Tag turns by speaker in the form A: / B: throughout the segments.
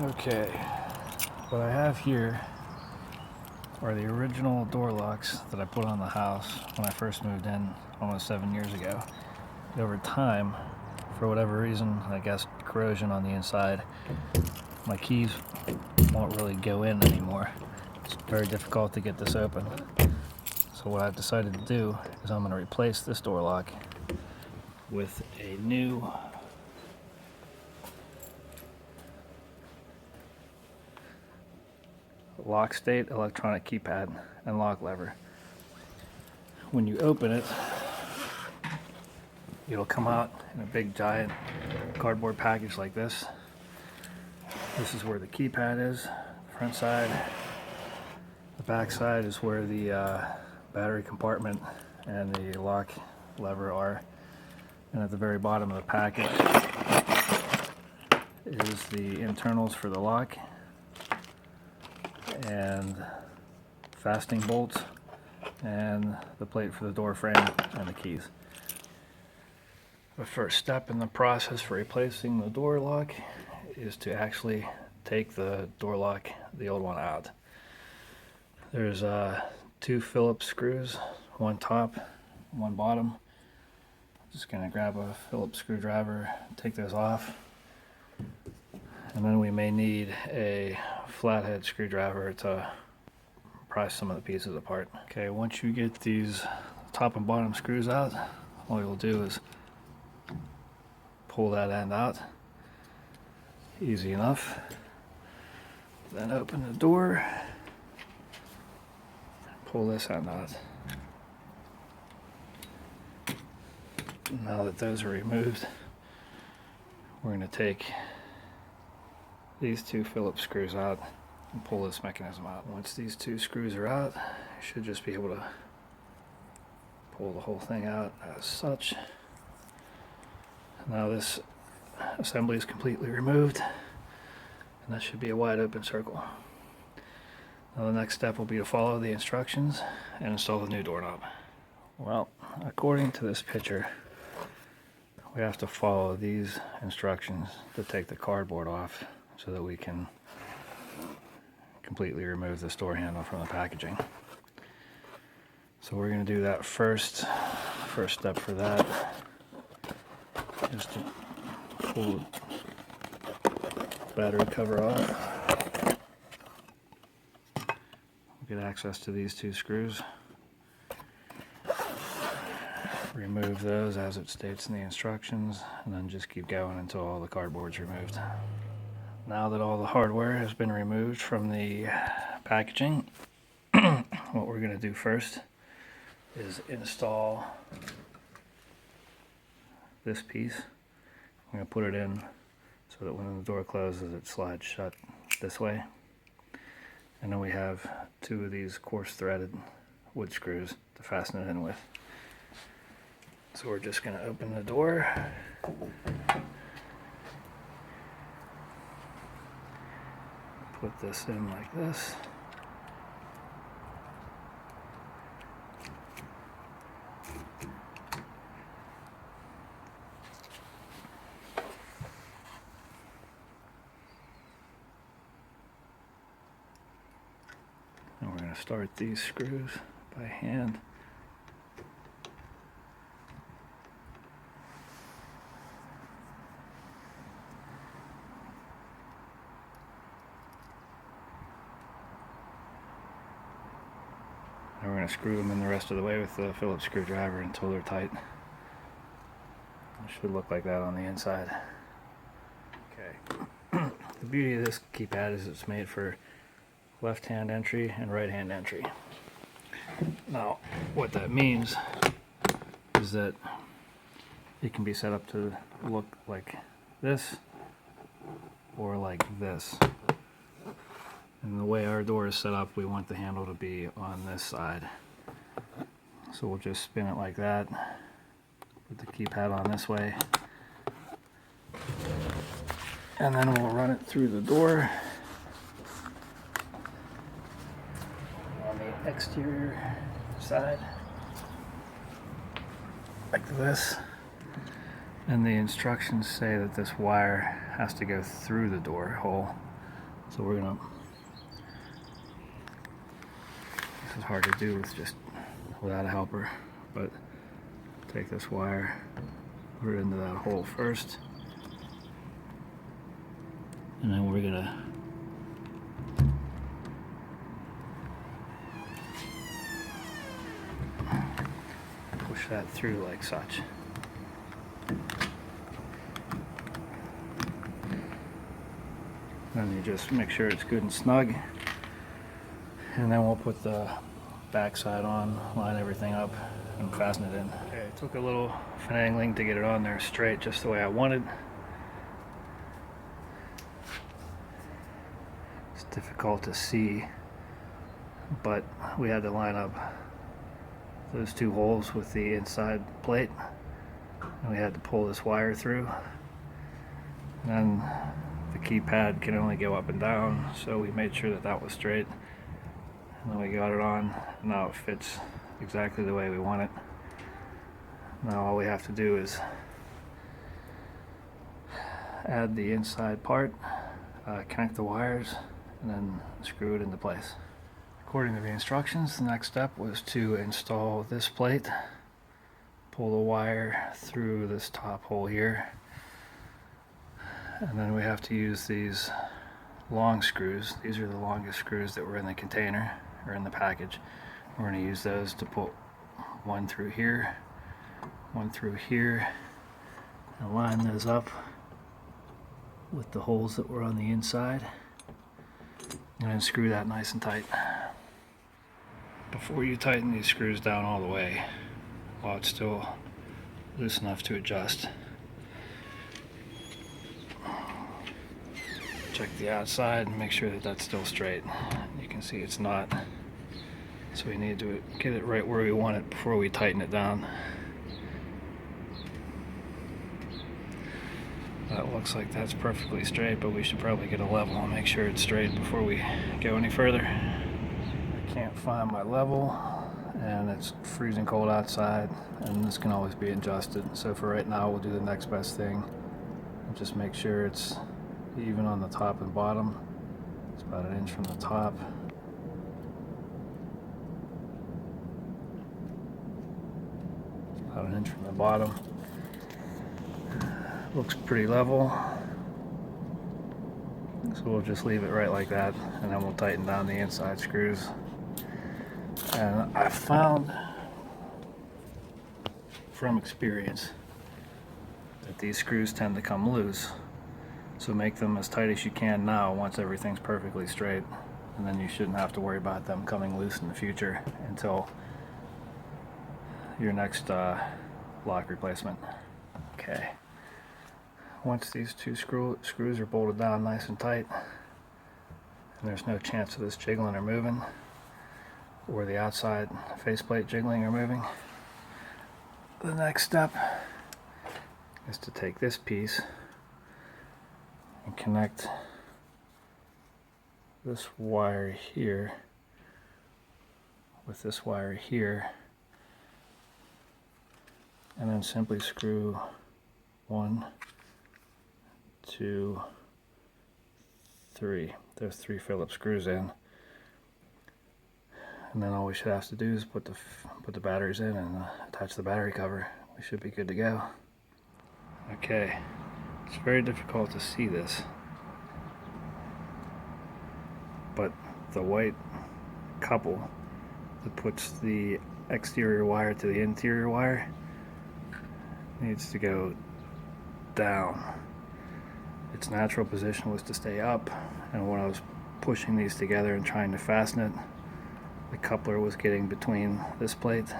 A: Okay, what I have here are the original door locks that I put on the house when I first moved in almost 7 years ago. Over time, for whatever reason, I guess corrosion on the inside, my keys won't really go in anymore. It's very difficult to get this open. So what I've decided to do is I'm going to replace this door lock with a new lock state electronic keypad and lock lever. When you open it, it'll come out in a big giant cardboard package like this. This is where the keypad is, the front side. The back side is where the battery compartment and the lock lever are. And at the very bottom of the package is the internals for the lock and fastening bolts and the plate for the door frame and the keys. The first step in the process for replacing the door lock is to actually take the door lock, the old one, out. There's 2 Phillips screws, one top, one bottom. Just gonna grab a Phillips screwdriver, take those off, and then we may need a flathead screwdriver to pry some of the pieces apart. Okay, once you get these top and bottom screws out, all you'll do is pull that end out. Easy enough. Then open the door, pull this end out. Now that those are removed, we're going to take these 2 Phillips screws out and pull this mechanism out. Once these 2 screws are out, you should just be able to pull the whole thing out as such. Now this assembly is completely removed, and that should be a wide open circle. Now the next step will be to follow the instructions and install the new doorknob. Well, according to this picture, we have to follow these instructions to take the cardboard off so that we can completely remove this door handle from the packaging. So we're going to do that first. First step for that is to pull the battery cover off. We'll get access to these 2 screws. Remove those as it states in the instructions, and then just keep going until all the cardboard's removed. Now that all the hardware has been removed from the packaging, what we're going to do first is install this piece. I'm going to put it in so that when the door closes it slides shut this way. And then we have 2 of these coarse threaded wood screws to fasten it in with. So we're just going to open the door, put this in like this, and we're going to start these screws by hand. And we're going to screw them in the rest of the way with the Phillips screwdriver until they're tight. It should look like that on the inside. Okay. The beauty of this keypad is it's made for left-hand entry and right-hand entry. Now, what that means is that it can be set up to look like this or like this. And the way our door is set up, we want the handle to be on this side. So we'll just spin it like that, put the keypad on this way, and then we'll run it through the door on the exterior side, like this. And the instructions say that this wire has to go through the door hole. So we're gonna, this is hard to do with just without a helper, but take this wire, put it into that hole first, and then we're gonna push that through like such. Then you just make sure it's good and snug, and then we'll put the backside on, line everything up, and fasten it in. Okay, it took a little finagling to get it on there straight, just the way I wanted. It's difficult to see, but we had to line up those two holes with the inside plate, and we had to pull this wire through. And then the keypad can only go up and down, so we made sure that that was straight, and then we got it on. Now it fits exactly the way we want it. Now all we have to do is add the inside part, connect the wires, and then screw it into place. According to the instructions, the next step was to install this plate, pull the wire through this top hole here, and then we have to use these long screws. These are the longest screws that were in the container or in the package. We're going to use those to put one through here, and line those up with the holes that were on the inside, and then screw that nice and tight. Before you tighten these screws down all the way, while it's still loose enough to adjust, check the outside and make sure that that's still straight. You can see it's not, so we need to get it right where we want it before we tighten it down. That looks like that's perfectly straight, but we should probably get a level and make sure it's straight before we go any further. I can't find my level, and it's freezing cold outside, and this can always be adjusted. So for right now, we'll do the next best thing and just make sure it's even on the top and bottom. It's about an inch from the top. About an inch from the bottom. Looks pretty level. So we'll just leave it right like that, and then we'll tighten down the inside screws. And I found from experience that these screws tend to come loose. So make them as tight as you can now once everything's perfectly straight, and then you shouldn't have to worry about them coming loose in the future until your next lock replacement. Okay. Once these two screws are bolted down nice and tight, and there's no chance of this jiggling or moving, or the outside faceplate jiggling or moving, the next step is to take this piece and connect this wire here with this wire here, and then simply screw 1, 2, 3. Those 3 Phillips screws in, and then all we should have to do is put the batteries in and attach the battery cover. We should be good to go. Okay, it's very difficult to see this, but the white couple that puts the exterior wire to the interior wire needs to go down. Its natural position was to stay up, and when I was pushing these together and trying to fasten it, the coupler was getting between this plate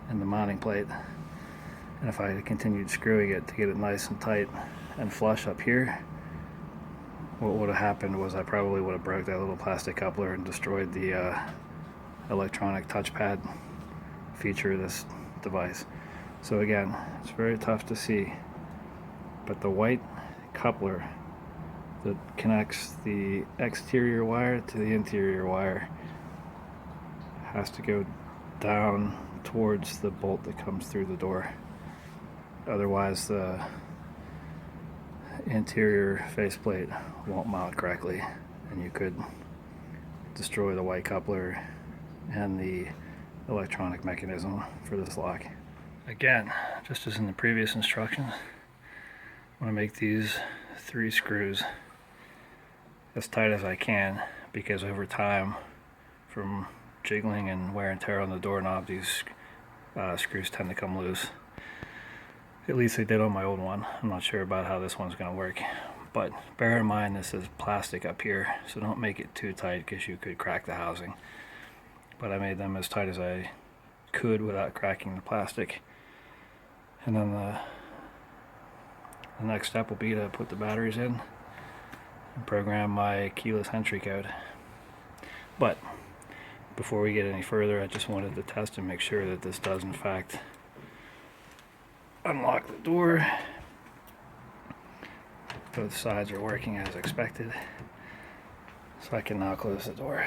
A: and the mounting plate, and if I had continued screwing it to get it nice and tight and flush up here, what would have happened was I probably would have broke that little plastic coupler and destroyed the electronic touchpad feature of this device. So again, it's very tough to see, but the white coupler that connects the exterior wire to the interior wire has to go down towards the bolt that comes through the door. Otherwise, the interior faceplate won't mount correctly. and you could destroy the white coupler and the electronic mechanism for this lock. Again, just as in the previous instructions, I'm going to make these 3 screws as tight as I can, because over time, from jiggling and wear and tear on the doorknob, these screws tend to come loose. At least they did on my old one. I'm not sure about how this one's going to work, but bear in mind this is plastic up here, so don't make it too tight because you could crack the housing. But I made them as tight as I could without cracking the plastic. And then the next step will be to put the batteries in and program my keyless entry code. But before we get any further, I just wanted to test and make sure that this does in fact unlock the door. Both sides are working as expected, so I can now close the door.